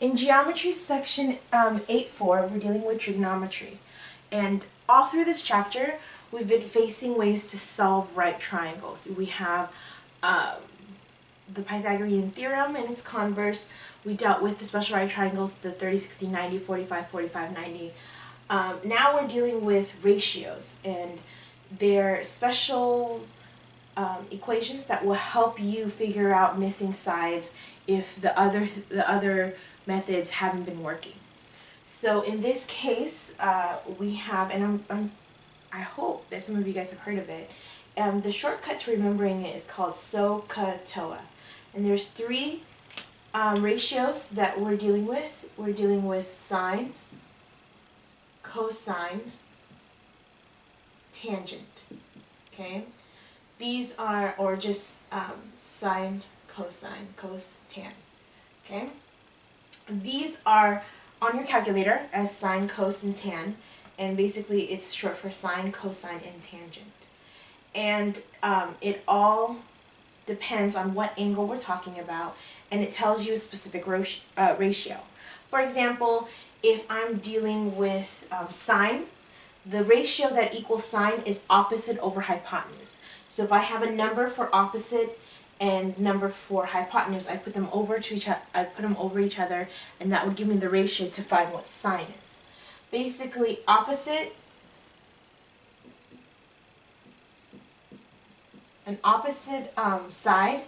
In geometry section 8.4, we're dealing with trigonometry. And all through this chapter, we've been facing ways to solve right triangles. We have the Pythagorean theorem and its converse. We dealt with the special right triangles, the 30, 60, 90, 45, 45, 90. Now we're dealing with ratios, and they're special equations that will help you figure out missing sides if the other methods haven't been working. So in this case, we have, and I hope that some of you guys have heard of it. The shortcut to remembering it is called SOH CAH TOA, and there's three ratios that we're dealing with. We're dealing with sine, cosine, tangent. Okay. These are, or just sine, cosine, cos, tan. Okay? These are on your calculator as sine, cos, and tan, and basically it's short for sine, cosine, and tangent. And it all depends on what angle we're talking about, and it tells you a specific ratio. For example, if I'm dealing with sine, the ratio that equals sine is opposite over hypotenuse. So if I have a number for opposite and number for hypotenuse, I put them over each other, and that would give me the ratio to find what sine is. Basically, an opposite side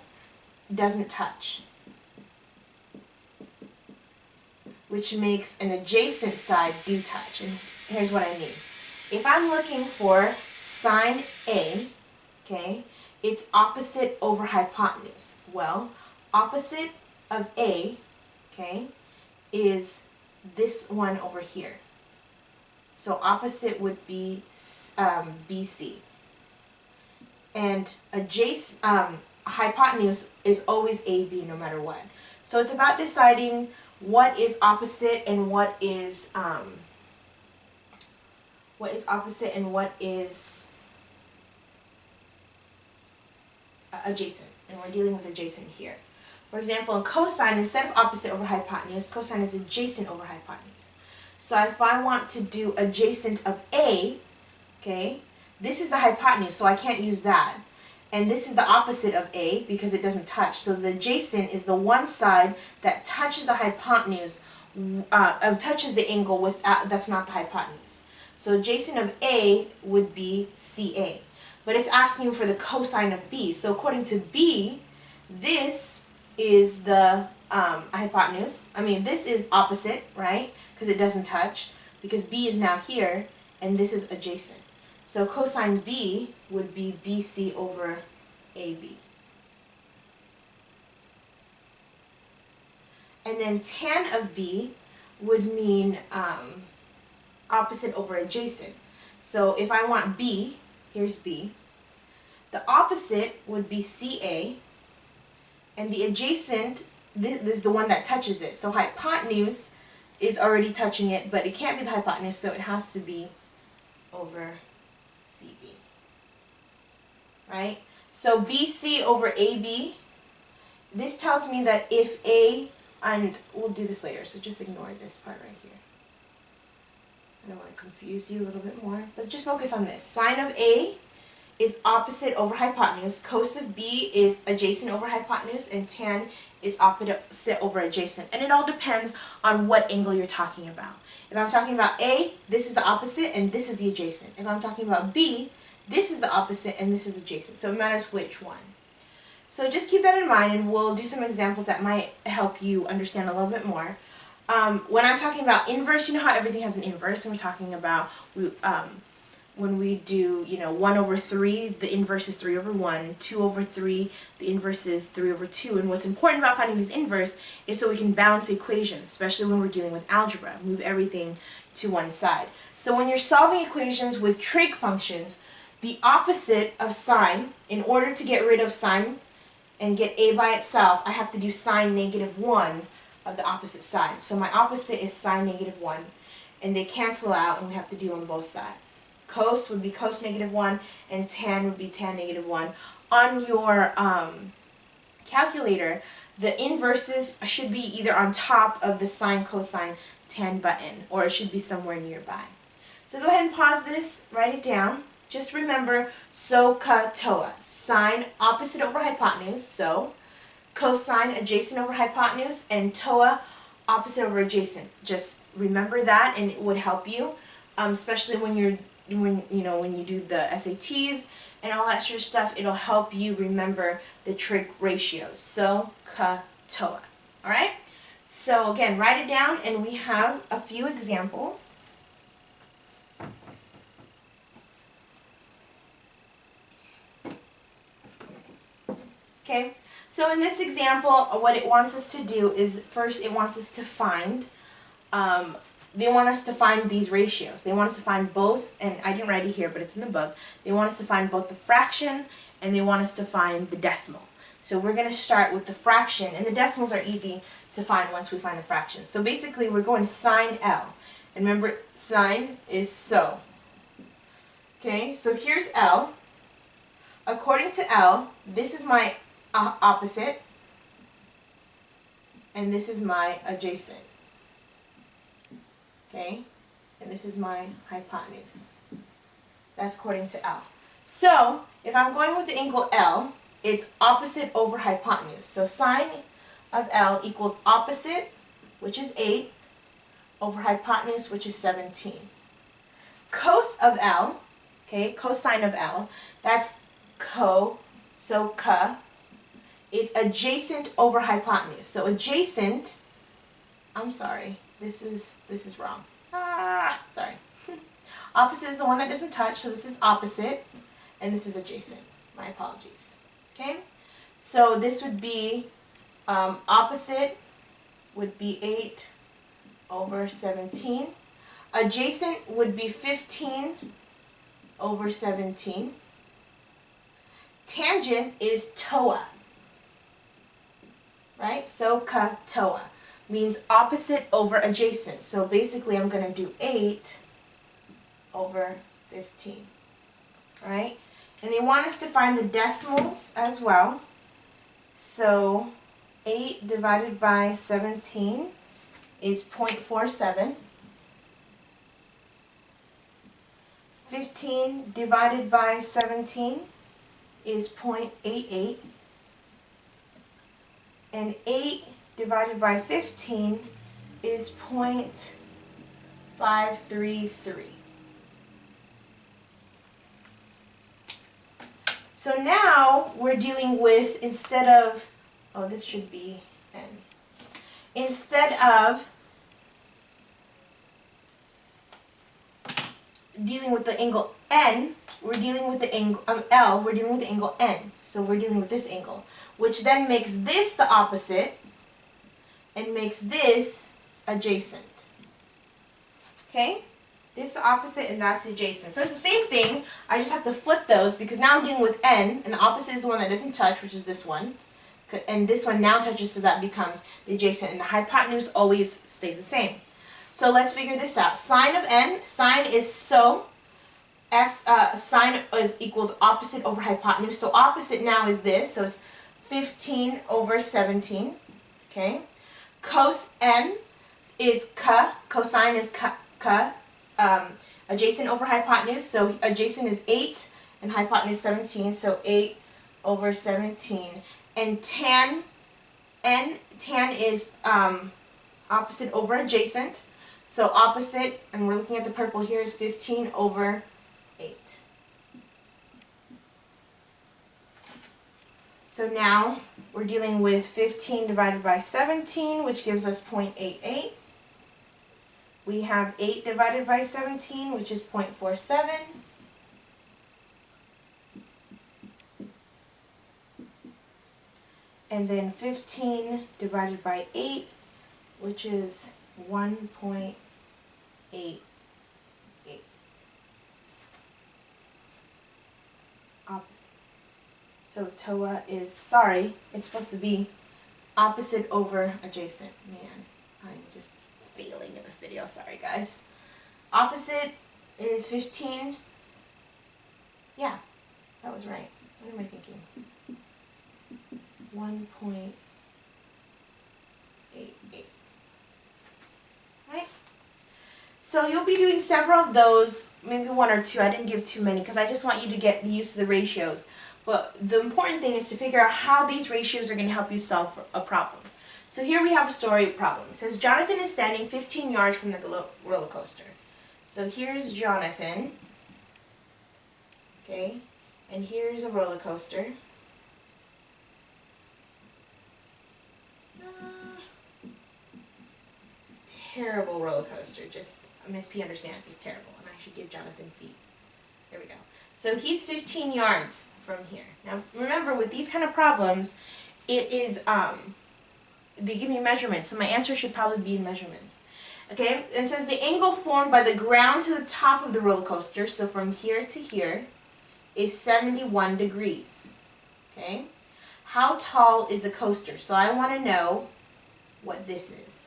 doesn't touch, which makes an adjacent side do touch. And here's what I mean. If I'm looking for sine A, okay, it's opposite over hypotenuse. Well, opposite of A, okay, is this one over here. So opposite would be BC. And adjacent, hypotenuse is always AB no matter what. So it's about deciding what is opposite and what is opposite and what is adjacent, and we're dealing with adjacent here. For example, in cosine, instead of opposite over hypotenuse, cosine is adjacent over hypotenuse. So if I want to do adjacent of A, okay, this is the hypotenuse, so I can't use that. And this is the opposite of A because it doesn't touch. So the adjacent is the one side that touches the hypotenuse, touches the angle without, that's not the hypotenuse. So adjacent of A would be CA. But it's asking for the cosine of B. So according to B, this is the hypotenuse. I mean, this is opposite, right? Because it doesn't touch. Because B is now here, and this is adjacent. So cosine B would be BC over AB. And then tan of B would mean opposite over adjacent. So if I want B, here's B. The opposite would be CA, and the adjacent, this is the one that touches it. So hypotenuse is already touching it, but it can't be the hypotenuse, so it has to be over CB. Right? So BC over AB, this tells me that if A, and we'll do this later, so just ignore this part right here. I don't want to confuse you a little bit more, but just focus on this. Sine of A is opposite over hypotenuse, cos of B is adjacent over hypotenuse, and tan is opposite over adjacent. And it all depends on what angle you're talking about. If I'm talking about A, this is the opposite and this is the adjacent. If I'm talking about B, this is the opposite and this is adjacent. So it matters which one. So just keep that in mind, and we'll do some examples that might help you understand a little bit more. When I'm talking about inverse, you know how everything has an inverse, and we're talking about when we do, 1 over 3, the inverse is 3 over 1, 2 over 3, the inverse is 3 over 2, and what's important about finding this inverse is so we can balance equations, especially when we're dealing with algebra, move everything to one side. So when you're solving equations with trig functions, the opposite of sine, in order to get rid of sine and get A by itself, I have to do sine negative 1 of the opposite side. So my opposite is sine negative 1, and they cancel out, and we have to do on both sides. Cos would be cos negative 1, and tan would be tan negative 1. On your calculator, the inverses should be either on top of the sine, cosine, tan button, or it should be somewhere nearby. So go ahead and pause this, write it down. Just remember SOH CAH TOA. Sine opposite over hypotenuse, so cosine adjacent over hypotenuse, and TOA opposite over adjacent. Just remember that, and it would help you, especially when you do the SATs and all that sort of stuff. It'll help you remember the trig ratios. SOH CAH TOA. All right. So again, write it down, and we have a few examples. Okay, so in this example, what it wants us to do is, first it wants us to find, they want us to find these ratios. They want us to find both, and I didn't write it here, but it's in the book. They want us to find both the fraction, and they want us to find the decimal. So we're going to start with the fraction, and the decimals are easy to find once we find the fraction. So basically, we're going sine L. And remember, sine is so. Okay, so here's L. According to L, this is my opposite, and this is my adjacent. Okay, and this is my hypotenuse. That's according to L. So if I'm going with the angle L, it's opposite over hypotenuse. So sine of L equals opposite, which is 8, over hypotenuse, which is 17. Cos of L, okay, cosine of L, that's so CAH is adjacent over hypotenuse. So adjacent, I'm sorry, this is wrong. Sorry. Opposite is the one that doesn't touch, so this is opposite, and this is adjacent. My apologies. Okay? So this would be, opposite would be 8 over 17. Adjacent would be 15 over 17. Tangent is TOA. Right? SOH CAH TOA means opposite over adjacent. So basically I'm going to do 8 over 15. Alright? And they want us to find the decimals as well. So 8 divided by 17 is 0.47. 15 divided by 17 is 0.88. And 8 divided by 15 is 0.533. So now we're dealing with, instead of, oh, this should be n. Instead of dealing with the angle n, we're dealing with the angle L, we're dealing with the angle n. So we're dealing with this angle, which then makes this the opposite and makes this adjacent. Okay? This is the opposite and that's the adjacent. So it's the same thing, I just have to flip those because now I'm dealing with n, and the opposite is the one that doesn't touch, which is this one. And this one now touches, so that becomes the adjacent, and the hypotenuse always stays the same. So let's figure this out. Sine of n, sine is so, sine equals opposite over hypotenuse. So opposite now is this, so it's 15 over 17. Okay. Cos n is CAH, cosine is CAH, adjacent over hypotenuse. So adjacent is 8 and hypotenuse 17, so 8 over 17. And tan is opposite over adjacent. So opposite, and we're looking at the purple here, is 15 over 8. So now we're dealing with 15 divided by 17, which gives us 0.88. We have 8 divided by 17, which is 0.47. And then 15 divided by 8, which is 1.88. Opposite. So TOA is, sorry, it's supposed to be opposite over adjacent. Man, I'm just failing in this video. Sorry, guys. Opposite is 15. Yeah, that was right. What am I thinking? 1.88. So you'll be doing several of those, maybe one or two. I didn't give too many because I just want you to get used to the ratios. But the important thing is to figure out how these ratios are going to help you solve a problem. So here we have a story problem. It says Jonathan is standing 15 yards from the roller coaster. So here's Jonathan. Okay, and here's a roller coaster. Terrible roller coaster. Just Miss P understands it's terrible, and I should give Jonathan feet. There we go. So he's 15 yards from here. Now remember, with these kind of problems, it is they give me measurements, so my answer should probably be in measurements. Okay, it says the angle formed by the ground to the top of the roller coaster, so from here to here, is 71 degrees. Okay, how tall is the coaster? So I want to know what this is.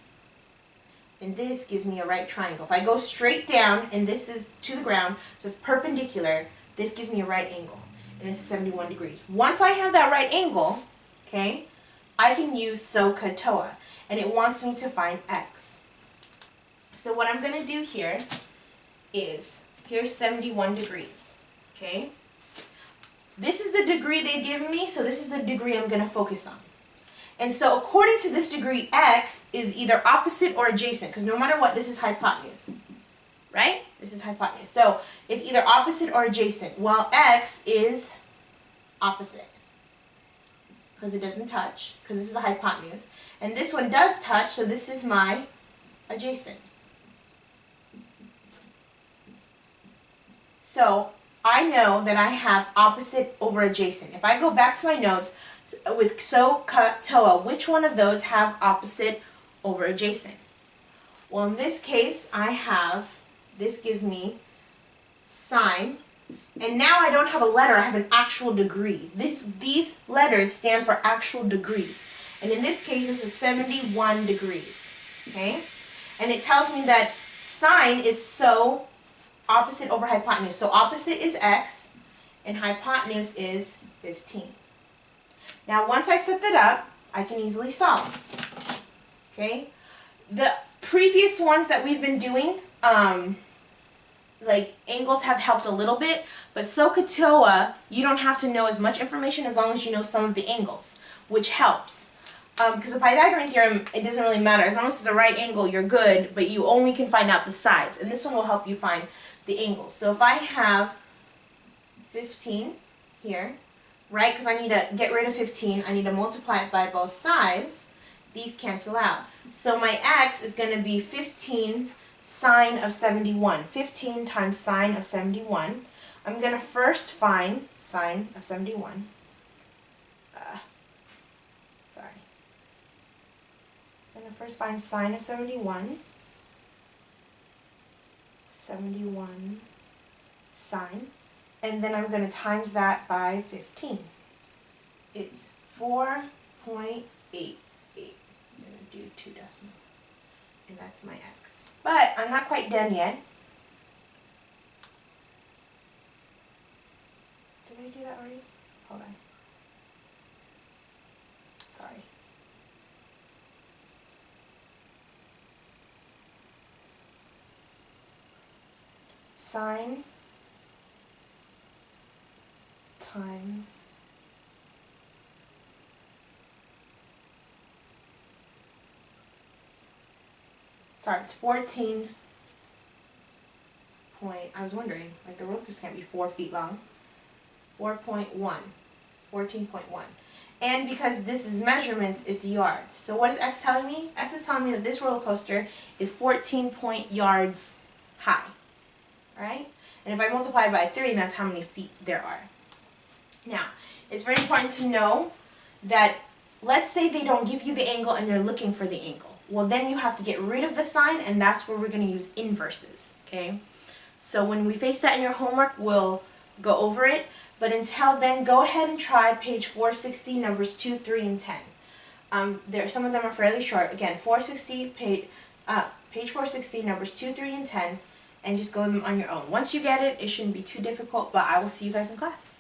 And this gives me a right triangle. If I go straight down and this is to the ground, so it's perpendicular, this gives me a right angle. And this is 71 degrees. Once I have that right angle, okay, I can use SOH CAH TOA. And it wants me to find x. So what I'm going to do here is, here's 71 degrees. Okay? This is the degree they've given me, so this is the degree I'm going to focus on. And so according to this degree, x is either opposite or adjacent, because no matter what, this is hypotenuse. Right? This is hypotenuse. So it's either opposite or adjacent. Well, x is opposite, because it doesn't touch, because this is the hypotenuse. And this one does touch, so this is my adjacent. So I know that I have opposite over adjacent. If I go back to my notes, with SOH CAH TOA, which one of those have opposite over adjacent? Well, in this case, I have, this gives me sine, and now I don't have a letter, I have an actual degree. These letters stand for actual degrees. And in this case, this is 71 degrees. Okay? And it tells me that sine is so opposite over hypotenuse. So opposite is x, and hypotenuse is 15. Now once I set that up, I can easily solve. Okay? The previous ones that we've been doing, like angles have helped a little bit, but SOH CAH TOA, you don't have to know as much information as long as you know some of the angles, which helps. Because the Pythagorean theorem, it doesn't really matter. As long as it's a right angle, you're good, but you only can find out the sides. And this one will help you find the angles. So if I have 15 here, right, because I need to get rid of 15, I need to multiply it by both sides, these cancel out. So my x is going to be 15 sine of 71. 15 times sine of 71. I'm going to first find sine of 71. I'm going to first find sine of 71. 71 sine. And then I'm going to times that by 15. It's 4.88. I'm going to do 2 decimals. And that's my x. But I'm not quite done yet. Did I do that already? Hold on. Sorry. Sine times it's 14 point, I was wondering, like the roller coaster can't be 4 feet long. 4.1. 14.1. And because this is measurements, it's yards. So what is x telling me? X is telling me that this roller coaster is 14 yards high. Alright? And if I multiply by 3, that's how many feet there are. Now, it's very important to know that, let's say they don't give you the angle and they're looking for the angle. Well, then you have to get rid of the sine, and that's where we're going to use inverses. Okay? So when we face that in your homework, we'll go over it. But until then, go ahead and try page 460, numbers 2, 3, and 10. Some of them are fairly short. Again, 460, page 460, numbers 2, 3, and 10, and just go them on your own. Once you get it, it shouldn't be too difficult, but I will see you guys in class.